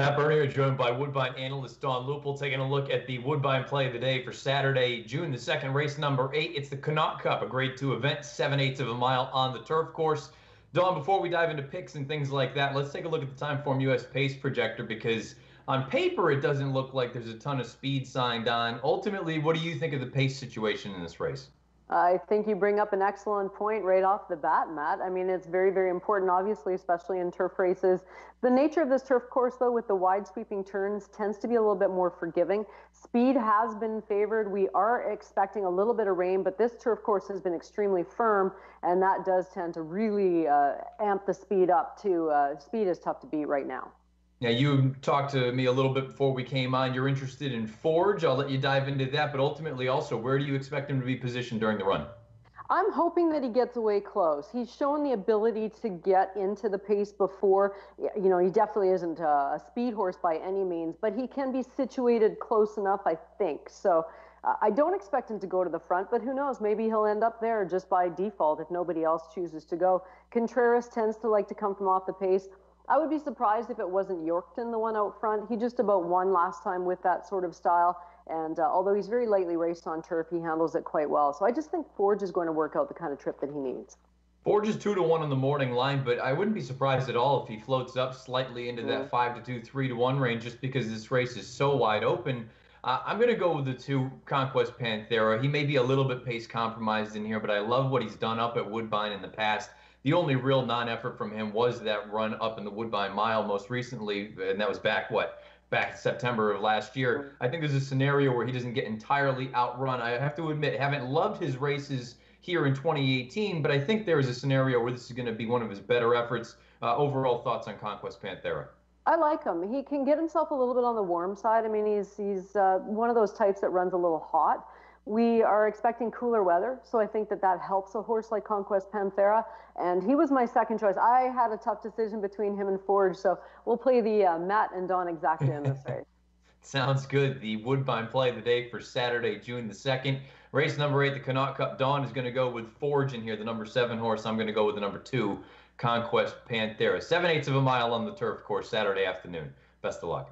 Matt Bernier joined by Woodbine analyst Don Lupul, taking a look at the Woodbine play of the day for Saturday, June the 2nd, race number 8. It's the Connaught Cup, a Grade 2 event, 7/8 of a mile on the turf course. Don, before we dive into picks and things like that, let's take a look at the Timeform US pace projector because on paper it doesn't look like there's a ton of speed signed on. Ultimately, what do you think of the pace situation in this race? I think you bring up an excellent point right off the bat, Matt. I mean, it's very, very important, obviously, especially in turf races. The nature of this turf course, though, with the wide sweeping turns, tends to be a little bit more forgiving. Speed has been favored. We are expecting a little bit of rain, but this turf course has been extremely firm, and that does tend to really amp the speed up too. Speed is tough to beat right now. Now, you talked to me a little bit before we came on. You're interested in Forge. I'll let you dive into that, but ultimately also, where do you expect him to be positioned during the run? I'm hoping that he gets away close. He's shown the ability to get into the pace before. You know, he definitely isn't a speed horse by any means, but he can be situated close enough, I think. So I don't expect him to go to the front, but who knows? Maybe he'll end up there just by default if nobody else chooses to go. Contreras tends to like to come from off the pace. I would be surprised if it wasn't Yorkton, the one out front. He just about won last time with that sort of style. And although he's very lightly raced on turf, he handles it quite well. So I just think Forge is going to work out the kind of trip that he needs. Forge is 2-1 on the morning line, but I wouldn't be surprised at all if he floats up slightly into that 5-2, 3-1 range just because this race is so wide open. I'm going to go with the 2 Conquest Panthera. He may be a little bit pace compromised in here, but I love what he's done up at Woodbine in the past. The only real non-effort from him was that run up in the Woodbine Mile most recently, and that was back September of last year. I think there's a scenario where he doesn't get entirely outrun. I have to admit, haven't loved his races here in 2018, but I think there is a scenario where this is going to be one of his better efforts. Overall thoughts on Conquest Panthera? I like him. He can get himself a little bit on the warm side. I mean, he's one of those types that runs a little hot. We are expecting cooler weather, so I think that helps a horse like Conquest Panthera, and he was my second choice. I had a tough decision between him and Forge, so we'll play the Matt and Don exacta in this race. Sounds good. The Woodbine play of the day for Saturday, June the 2nd. Race number 8, the Connaught Cup. Don is going to go with Forge in here, the number 7 horse. I'm going to go with the number 2, Conquest Panthera. 7/8 of a mile on the turf course Saturday afternoon. Best of luck.